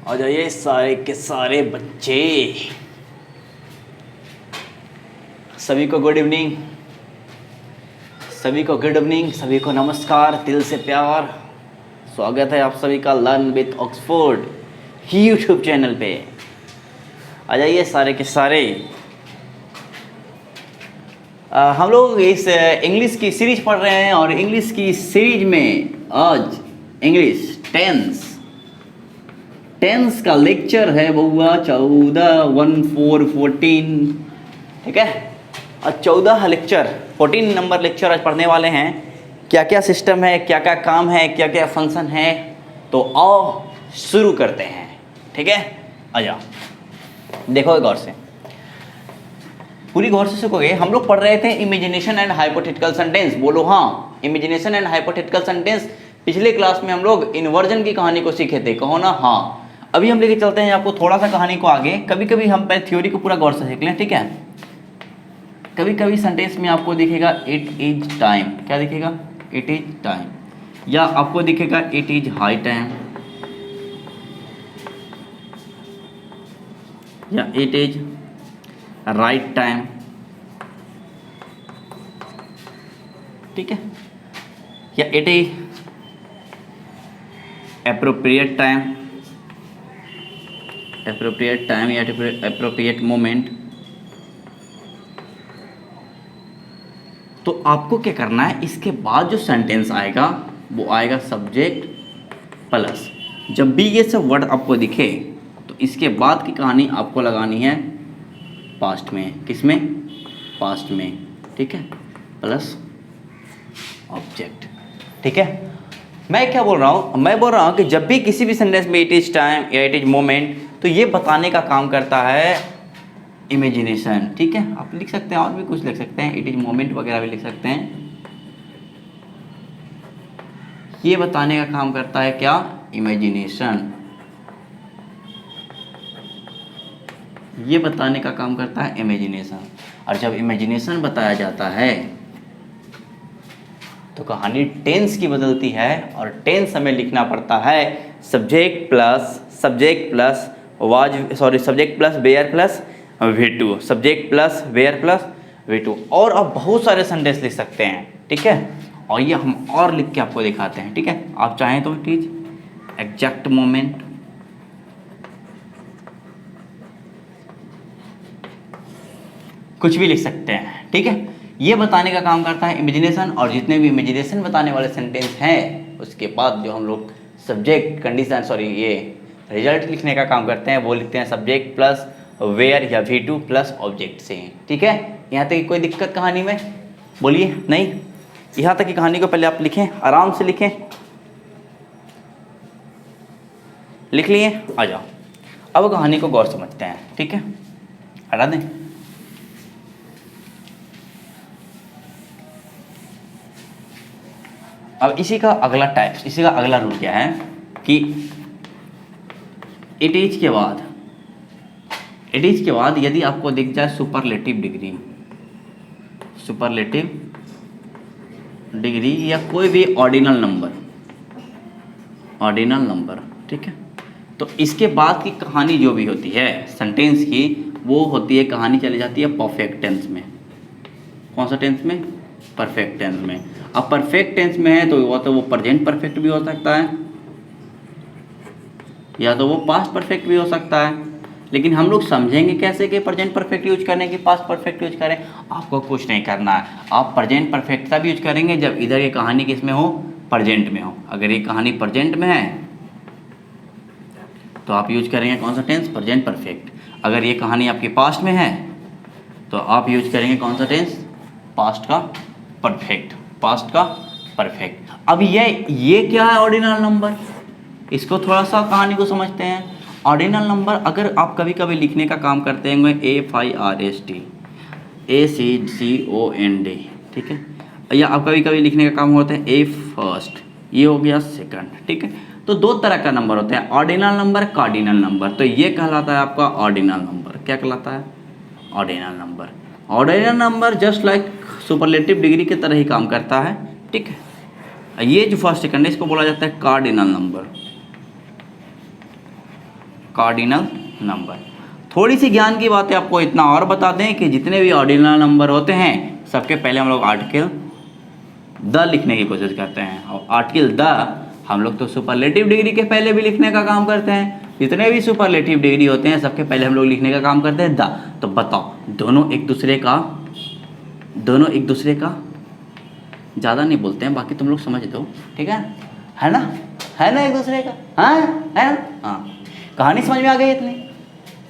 आ जाइए सारे के सारे बच्चे, सभी को गुड इवनिंग, सभी को गुड इवनिंग, सभी को नमस्कार, दिल से प्यार। स्वागत है आप सभी का learn with Oxford he YouTube channel पे। आ जाइए सारे के सारे। हम लोग इस इंग्लिश की सीरीज पढ़ रहे हैं और इंग्लिश की सीरीज में आज इंग्लिश टेंस का लेक्चर है बउआ 14 ठीक है। और 14 लेक्चर 14 नंबर लेक्चर आज पढ़ने वाले हैं। क्या क्या सिस्टम है, क्या क्या काम है, क्या क्या फंक्शन है, तो आओ शुरू करते हैं। ठीक है, आ जाओ, देखो गौर से, पूरी गौर से सीखोगे। हम लोग पढ़ रहे थे इमेजिनेशन एंड हाइपोथेटिकल सेंटेंस। बोलो हाँ, इमेजिनेशन एंड हाइपोथेटिकल सेंटेंस। पिछले क्लास में हम लोग इन्वर्जन की कहानी को सीखे थे, कहो ना हाँ। अभी हम लेके चलते हैं आपको थोड़ा सा कहानी को आगे। कभी कभी हम पहले थ्योरी को पूरा गौर से सीख लें, ठीक है। कभी कभी सेंटेंस में आपको दिखेगा इट इज टाइम, क्या दिखेगा, इट इज टाइम, या आपको दिखेगा इट इज हाई टाइम, या इट इज राइट टाइम, ठीक है, या इट इज एप्रोप्रिएट टाइम, या एप्रोप्रिएट मोमेंट। तो आपको क्या करना है, इसके बाद जो सेंटेंस आएगा वो आएगा सब्जेक्ट प्लस। जब भी ये सब वर्ड आपको दिखे तो इसके बाद की कहानी आपको लगानी है पास्ट में। किसमें, पास्ट में, ठीक है, प्लस ऑब्जेक्ट, ठीक है। मैं क्या बोल रहा हूँ, मैं बोल रहा हूँ कि जब भी किसी भी सेंटेंस में इट इज टाइम या इट इज मोमेंट, तो ये बताने का काम करता है इमेजिनेशन, ठीक है। आप लिख सकते हैं और भी कुछ लिख सकते हैं, इट इज मोमेंट वगैरह भी लिख सकते हैं। ये बताने का काम करता है क्या, इमेजिनेशन। ये बताने का काम करता है इमेजिनेशन। और जब इमेजिनेशन बताया जाता है तो कहानी टेंस की बदलती है, और टेंस हमें लिखना पड़ता है subject plus where plus V2, subject plus where plus V2। और आप बहुत सारे सेंटेंस लिख सकते हैं, ठीक है। और ये हम और लिख के आपको दिखाते हैं, ठीक है। आप चाहें तो इट इज एग्जैक्ट मोमेंट, कुछ भी लिख सकते हैं, ठीक है। ये बताने का काम करता है इमेजिनेशन। और जितने भी इमेजिनेशन बताने वाले सेंटेंस हैं उसके बाद जो हम लोग सब्जेक्ट कंडीशन ये रिजल्ट लिखने का काम करते हैं, वो लिखते हैं सब्जेक्ट प्लस वेयर या V2 प्लस ऑब्जेक्ट से, ठीक है। यहाँ तक की कोई दिक्कत कहानी में, बोलिए नहीं। यहाँ तक की कहानी को पहले आप लिखें, आराम से लिखें, लिख लिए, आ जाओ। अब कहानी को गौर समझते हैं, ठीक है। हटा दें, अब इसी का अगला टाइप, इसी का अगला रूल क्या है कि इट इज के बाद यदि आपको दिख जाए सुपरलेटिव डिग्री या कोई भी ऑर्डिनल नंबर, ठीक है, तो इसके बाद की कहानी जो भी होती है सेंटेंस की, वो होती है, कहानी चली जाती है परफेक्ट टेंस में। कौन सा टेंस में, परफेक्ट टेंस में। अब परफेक्ट टेंस में है तो वो प्रेजेंट परफेक्ट भी हो सकता है, या तो वो पास्ट परफेक्ट भी हो सकता है। लेकिन हम लोग समझेंगे कैसे कि प्रेजेंट परफेक्ट यूज करें कि पास्ट परफेक्ट यूज करें। आपको कुछ नहीं करना है, आप प्रेजेंट परफेक्ट तब यूज करेंगे जब इधर ये कहानी किस में हो, प्रेजेंट में हो। अगर ये कहानी प्रेजेंट में है तो आप यूज करेंगे कौन सा टेंस, प्रेजेंट परफेक्ट। अगर ये कहानी आपके पास्ट में है तो आप यूज करेंगे कौन सा टेंस, पास्ट का परफेक्ट। अब ये क्या है, ऑर्डिनल नंबर। इसको थोड़ा सा कहानी को समझते हैं। ऑर्डिनल नंबर अगर आप कभी कभी लिखने का काम करते हैं FIRST ACCOND, ठीक है, या आप कभी कभी लिखने का काम होता है A फर्स्ट, ये हो गया सेकंड, ठीक है। तो दो तरह का नंबर होते हैं, ऑर्डिनल नंबर, कार्डिनल नंबर। तो ये कहलाता है आपका ऑर्डिनल नंबर। क्या कहलाता है, ordinal number. Ordinal number just like superlative degree की तरह ही काम करता है, ठीक है। ये जो फर्स्ट सेकंड है इसको बोला जाता है कार्डिनल नंबर। Cardinal number. थोड़ी सी ज्ञान की बातें आपको इतना और बता दें कि जितने भी ऑर्डिनल नंबर होते हैं सबके पहले हम लोग आर्टिकल द लिखने की कोशिश करते हैं, और आर्टिकल द हम लोग तो सुपरलेटिव डिग्री के पहले भी लिखने का काम करते हैं। जितने भी सुपरलेटिव डिग्री होते हैं सबके पहले हम लोग लिखने का काम करते हैं द। तो बताओ दोनों एक दूसरे का ज़्यादा नहीं बोलते हैं, बाकी तुम लोग समझ दो, ठीक है ना? है ना एक दूसरे का, हाँ है ना? हाँ, कहानी समझ में आ गई इतनी?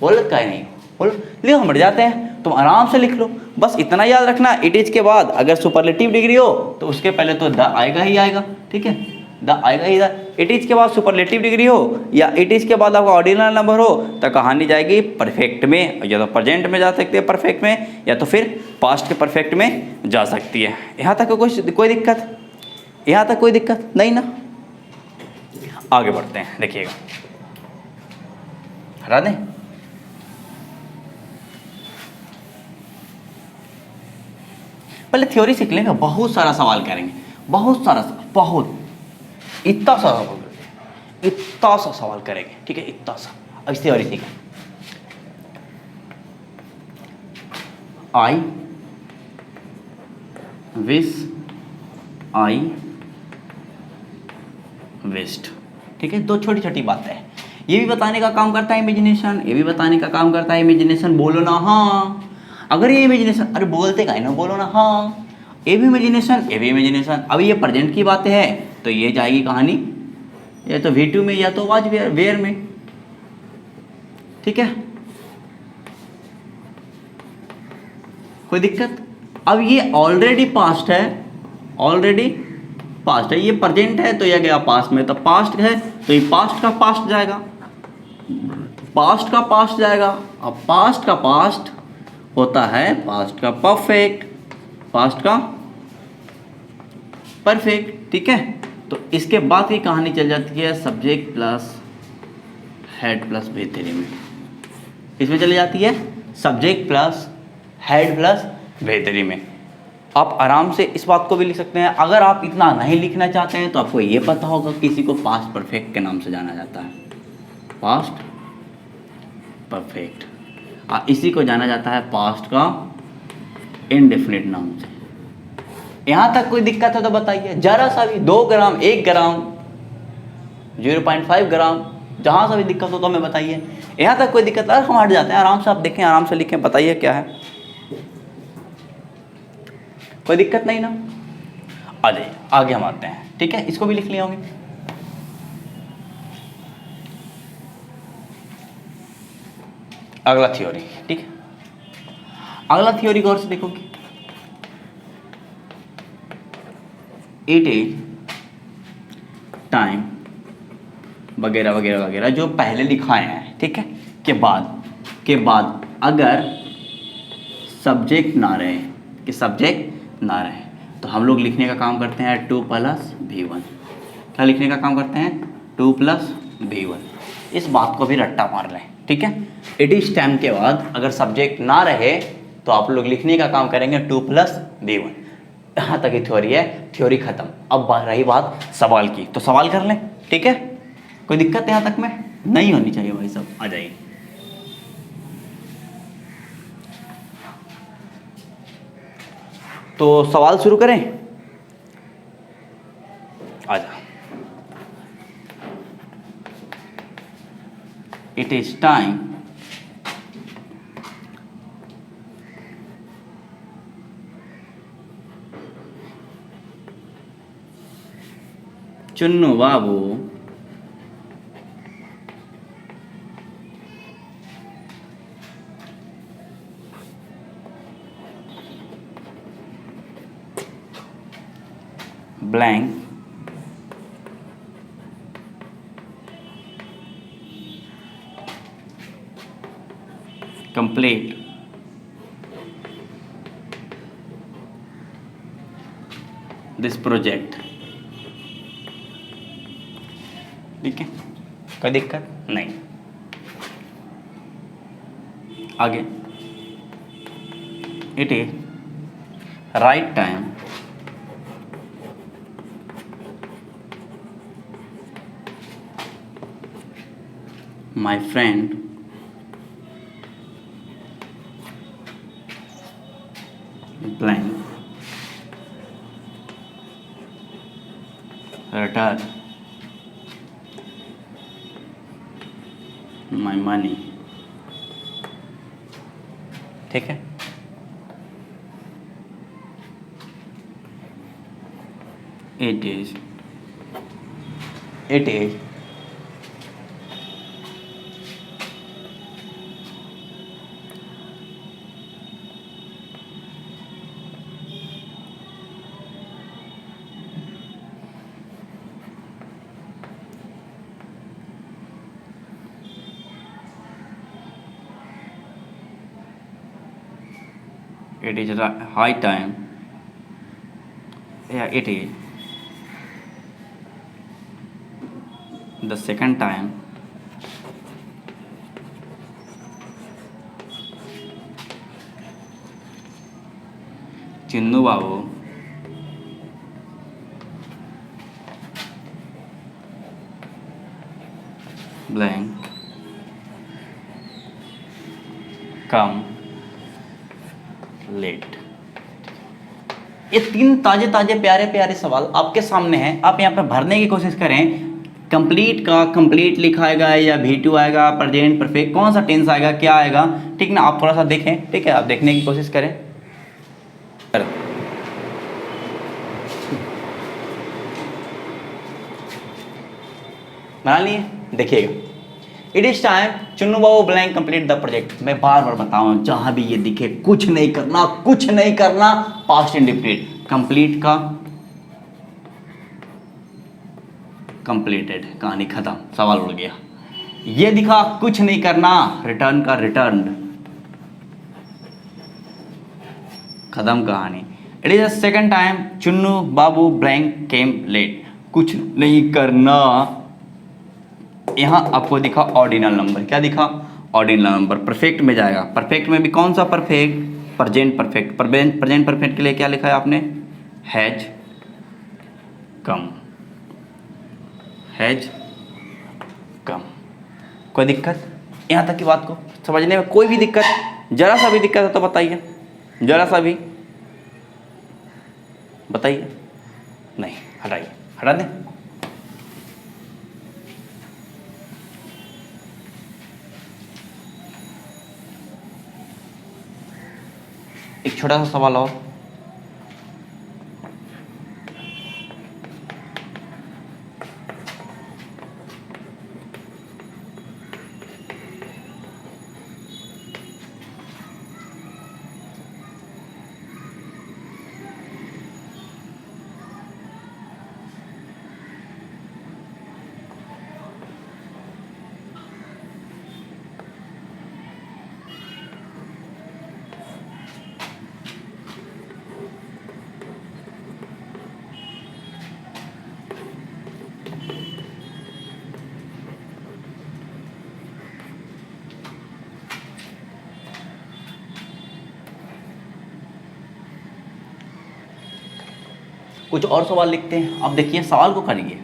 बोल का ही नहीं बोल लियो, हम बढ़ जाते हैं, तुम आराम से लिख लो। बस इतना याद रखना, इट इज के बाद अगर सुपरलेटिव डिग्री हो तो उसके पहले तो द आएगा ही आएगा, ठीक है? द आएगा ही द। इट इज के बाद सुपरलेटिव डिग्री हो या इट इज के बाद आपका ऑर्डिनल नंबर हो तो कहानी जाएगी परफेक्ट में, या तो प्रेजेंट में जा सकती है परफेक्ट में, या तो फिर पास्ट के परफेक्ट में जा सकती है। यहाँ तक कोई दिक्कत? यहाँ तक कोई दिक्कत नहीं ना? आगे बढ़ते हैं, देखिएगा, हटा दें। पहले थ्योरी सीख लेंगे, बहुत सारा सवाल करेंगे, बहुत इतना सा सवाल करेंगे, ठीक है? इतना सा। अब थ्योरी सीखें। आई विश आई विश्ड, ठीक है? दो छोटी छोटी बातें हैं, ये भी बताने का काम करता है इमेजिनेशन, ये भी बताने का काम करता है इमेजिनेशन। बोलो ना हाँ, अगर ये इमेजिनेशन, अरे बोलते का है ना, बोलो ना हाँ, ये भी इमेजिनेशन, ये भी इमेजिनेशन। अब ये प्रेजेंट की बातें हैं तो ये जाएगी कहानी या तो V2 में या तो वाज वेयर में, ठीक है? कोई दिक्कत? अब ये ऑलरेडी पास्ट है, ये प्रेजेंट है तो यह गया पास्ट में, तो पास्ट है तो ये पास्ट का पास्ट जाएगा, अब पास्ट का पास्ट होता है पास्ट का परफेक्ट, ठीक है? तो इसके बाद की कहानी चल जाती है subject plus head plus V3 में। इसमें चली जाती है subject plus head plus V3 में। आप आराम से इस बात को भी लिख सकते हैं। अगर आप इतना नहीं लिखना चाहते हैं तो आपको ये पता होगा किसी को पास्ट परफेक्ट के नाम से जाना जाता है, पास्ट परफेक्ट, और इसी को जाना जाता है पास्ट का इनडेफिनिट नाम से। यहाँ तक कोई दिक्कत है तो बताइए, जरा सा भी 2 ग्राम 1 ग्राम 0.5 ग्राम जहाँ सा भी दिक्कत हो तो हमें बताइए। यहाँ तक कोई दिक्कत? अरे हम हट जाते हैं, आराम से आप देखें, आराम से लिखें, बताइए क्या है, कोई दिक्कत नहीं ना? आ जाइए आगे हम आते हैं, ठीक है? इसको भी लिख लिए होंगे। अगला थ्योरी, ठीक है? अगला थ्योरी गौर से देखोगे, इट इज टाइम वगैरह वगैरह वगैरह जो पहले लिखाए हैं, ठीक है? के बाद अगर सब्जेक्ट ना रहे तो हम लोग लिखने का काम करते हैं 2 + V1। क्या लिखने का काम करते हैं? 2 + V1। इस बात को भी रट्टा मार लें, ठीक है? इट इज टाइम के बाद अगर सब्जेक्ट ना रहे तो आप लोग लिखने का काम करेंगे 2 + V1। यहाँ तक ही थ्योरी है, थ्योरी खत्म। अब रही बात सवाल की, तो सवाल कर लें, ठीक है? कोई दिक्कत यहाँ तक में नहीं होनी चाहिए भाई साहब, आ जाइए। तो सवाल शुरू करें, आ जा। It is time Chunnu Babu blank complete this project, ठीक है? कोई दिक्कत नहीं। आगे, it is right time my friend blank return my money। ठीक है, it is high time, yeah, it is the second time Chinnu Babu blank come late. ये 3 ताजे ताजे प्यारे प्यारे सवाल आपके सामने हैं, आप यहाँ पे भरने की कोशिश करें। कंप्लीट का कंप्लीट लिखा आएगा या V2 आएगा, प्रेजेंट परफेक्ट, कौन सा टेंस आएगा, क्या आएगा, ठीक ना, आप थोड़ा सा देखें, ठीक है, आप देखने की कोशिश करें। बना लिए, देखिएगा। It is time Chunnu Babu blank complete the project. मैं बार बार बताऊं, जहां भी ये दिखे कुछ नहीं करना, कुछ नहीं करना, पास्ट इंडिफिनिट। कंप्लीट का कंप्लीटेड, कहानी खत्म, सवाल उड़ गया। ये दिखा कुछ नहीं करना, रिटर्न का रिटर्न, खत्म कहानी। It is the second time Chunnu Babu blank came late, कुछ नहीं करना। यहां आपको दिखा ऑर्डिनल नंबर, क्या दिखा, ऑर्डिनल नंबर। परफेक्ट में जाएगा, परफेक्ट में भी कौन सा perfect, present perfect. Present perfect के लिए क्या लिखा है आपने, हैज कम, हैज कम। कोई दिक्कत यहां तक की बात को समझने में, कोई भी दिक्कत, जरा सा भी दिक्कत है तो बताइए, जरा सा भी बताइए। नहीं, हटाइए, हटा दें। एक छोटा सा सवाल और, कुछ और सवाल लिखते हैं। अब देखिए, सवाल को करिए।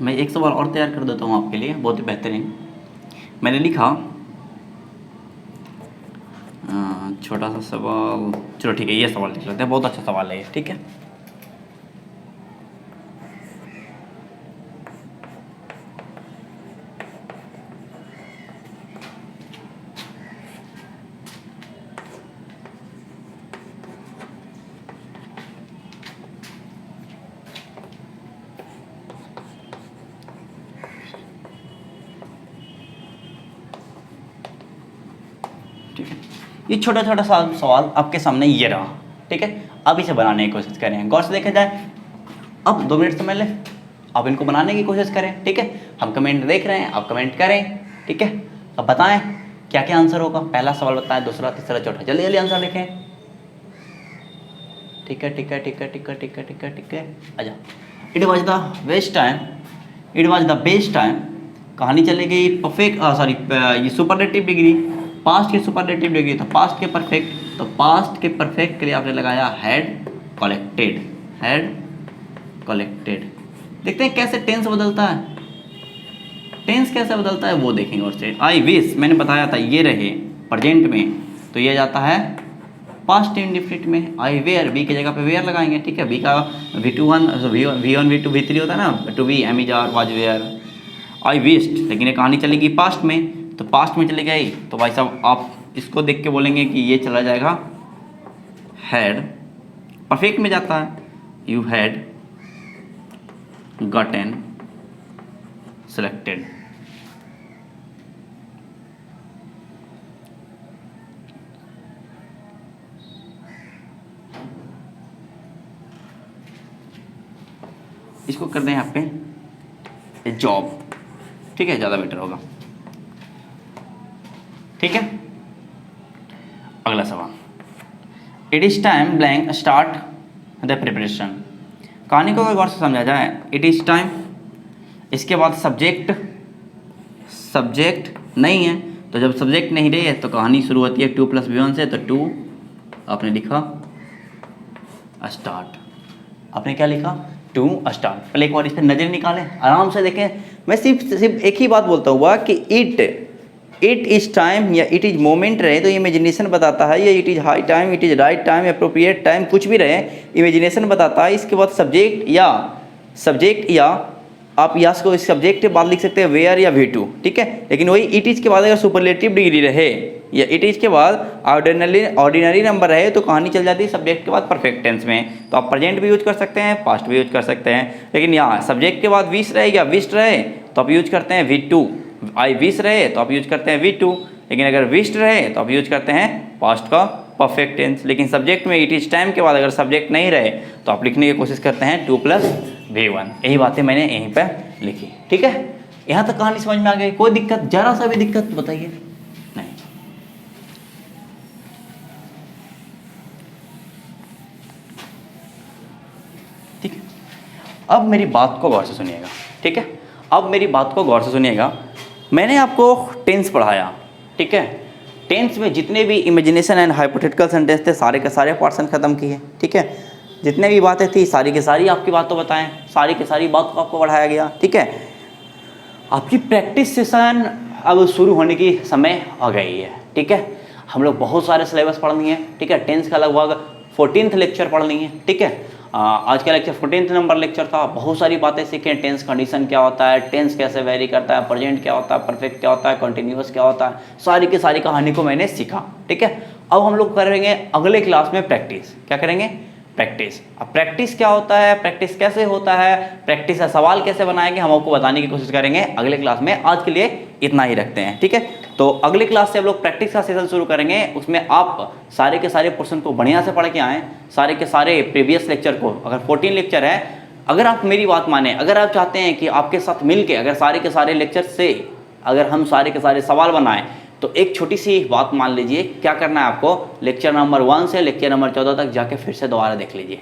मैं एक सवाल और तैयार कर देता हूँ आपके लिए, बहुत ही बेहतरीन। मैंने लिखा छोटा सा सवाल, चलो ठीक है, ये सवाल लिख लेते हैं, बहुत अच्छा सवाल है ये, ठीक है। ये छोटा छोटा सवाल आपके सामने ये रहा, ठीक है। अब इसे बनाने की कोशिश करें, गौर से देखा जाए। अब 2 मिनट समय ले, अब इनको बनाने की कोशिश करें, ठीक है। हम कमेंट देख रहे हैं, आप कमेंट करें, ठीक है। अब बताएं क्या क्या आंसर होगा। पहला सवाल बताएं, दूसरा, तीसरा, चौथा, जल्दी जल्दी आंसर लिखें। ठीक है ठीक है ठीक है ठीक है ठीक है ठीक है ठीक है, आजा। It was the best time, it was the best time. कहानी चलेगी परफेक्ट, सॉरी ये सुपरलेटिव डिग्री, पास्ट की सुपरलेटिव डिग्री, तो पास्ट के परफेक्ट, तो पास्ट के परफेक्ट के लिए आपने लगाया हैड कलेक्टेड, हैड कलेक्टेड। देखते हैं कैसे टेंस बदलता है, टेंस कैसे बदलता है वो देखेंगे। और से आई विश, मैंने बताया था ये रहे प्रेजेंट में, तो ये जाता है पास्ट इंडेफिनिट में। आई वेयर, बी की जगह पे वेयर लगाएंगे, ठीक है। बी का V21 V1 V2 V3 होता है ना, to be, am is are, was were, I wished. लेकिन ये कहानी चलेगी पास्ट में, तो पास्ट में चली गई तो भाई साहब आप इसको देख के बोलेंगे कि ये चला जाएगा हैड। परफेक्ट में जाता है यू हैड gotten selected। इसको कर दें यहाँ पे जॉब, ठीक है, ज़्यादा बेटर होगा, ठीक है। अगला सवाल, it is time blank start the preparation. कहानी को अगर गौर से समझा जाए, इट इज़ टाइम, इसके बाद सब्जेक्ट, सब्जेक्ट नहीं है, तो जब सब्जेक्ट नहीं रही है तो कहानी शुरू होती है 2 + V1 से, तो 2 आपने लिखा स्टार्ट, आपने क्या लिखा 2 स्टार्ट। पहले एक बार इस पर नज़र निकालें, आराम से देखें। मैं सिर्फ एक ही बात बोलता हुआ कि इट इज़ टाइम या इट इज़ मोमेंट रहे तो इमेजिनेशन बताता है, या it is high time, it is right time, appropriate time, कुछ भी रहे इमेजिनेशन बताता है। इसके बाद सब्जेक्ट या आप यस को इस सब्जेक्ट के बाद लिख सकते हैं वेयर या V2, ठीक है। लेकिन वही इट इज़ के बाद अगर सुपरलेटिव डिग्री रहे या इट इज़ के बाद ऑर्डिनरी नंबर रहे तो कहानी चल जाती है सब्जेक्ट के बाद परफेक्ट टेंस में। तो आप प्रेजेंट भी यूज कर सकते हैं, पास्ट भी यूज कर सकते हैं। लेकिन यहाँ सब्जेक्ट के बाद विश रहे या विश्ड रहे तो आप यूज करते हैं V2। आई विश रहे तो आप यूज करते हैं V2, लेकिन अगर विश्ड रहे तो आप यूज करते हैं पास्ट का परफेक्ट टेंस। लेकिन सब्जेक्ट में इट इज टाइम के बाद अगर सब्जेक्ट नहीं रहे तो आप लिखने की कोशिश करते हैं 2 + V1। यही बातें मैंने यहीं पर लिखी, ठीक है। यहाँ तक कहानी समझ में आ गई? कोई दिक्कत, जरा सा भी दिक्कत बताइए? नहीं। ठीक है, अब मेरी बात को गौर से सुनिएगा, ठीक है। अब मेरी बात को गौर से सुनिएगा। मैंने आपको टेंस पढ़ाया, ठीक है। टेंस में जितने भी इमेजिनेशन एंड हाइपोथेटिकल सेंटेंस थे सारे के सारे पोर्शन खत्म किए, ठीक है। जितने भी बातें थी सारी की सारी आपकी बात तो बताएं, सारी की सारी बात को आपको पढ़ाया गया, ठीक है। आपकी प्रैक्टिस सेशन अब शुरू होने की समय आ गई है, ठीक है। हम लोग बहुत सारे सिलेबस पढ़नी है, ठीक है। टेंस का लगभग 14th लेक्चर पढ़नी है, ठीक है। आज का लेक्चर 14th नंबर लेक्चर था। बहुत सारी बातें सीखें, टेंस कंडीशन क्या होता है, टेंस कैसे वेरी करता है, प्रेजेंट क्या होता है, परफेक्ट क्या होता है, कंटिन्यूअस क्या होता है, सारी की सारी कहानी को मैंने सीखा, ठीक है। अब हम लोग करेंगे अगले क्लास में प्रैक्टिस। क्या करेंगे? प्रैक्टिस। अब प्रैक्टिस क्या होता है, प्रैक्टिस कैसे होता है, प्रैक्टिस का सवाल कैसे बनाएंगे, हम आपको बताने की कोशिश करेंगे अगले क्लास में। आज के लिए इतना ही रखते हैं, ठीक है। तो अगले क्लास से हम लोग प्रैक्टिस का सेशन शुरू करेंगे। उसमें आप सारे के सारे पोर्शन को बढ़िया से पढ़ के आएँ, सारे के सारे प्रीवियस लेक्चर को। अगर 14 लेक्चर है, अगर आप मेरी बात माने, अगर आप चाहते हैं कि आपके साथ मिल के अगर सारे के सारे लेक्चर से अगर हम सारे के सारे सवाल बनाएं, तो एक छोटी सी बात मान लीजिए, क्या करना है आपको, लेक्चर नंबर 1 से लेक्चर नंबर 14 तक जाके फिर से दोबारा देख लीजिए,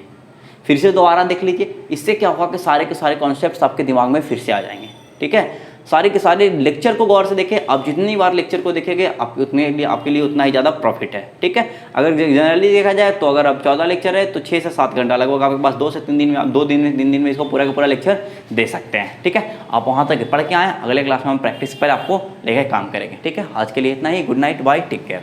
फिर से दोबारा देख लीजिए। इससे क्या होगा कि सारे के सारे कॉन्सेप्ट्स आपके दिमाग में फिर से आ जाएंगे, ठीक है। सारे के सारे लेक्चर को गौर से देखें। आप जितनी बार लेक्चर को देखेंगे आप उतने लिए आपके लिए उतना ही ज़्यादा प्रॉफिट है, ठीक है। अगर जनरली देखा जाए तो अगर अब 14 लेक्चर है तो 6 से 7 घंटा लगभग आपके पास 2 से 3 दिन में, आप 2 दिन में 3 दिन में इसको पूरा का पूरा लेक्चर दे सकते हैं, ठीक है। आप वहाँ तक पढ़ के आएँ, अगले क्लास में हम प्रैक्टिस पर आपको लेकर काम करेंगे, ठीक है। आज के लिए इतना ही। Good night, bye, take care.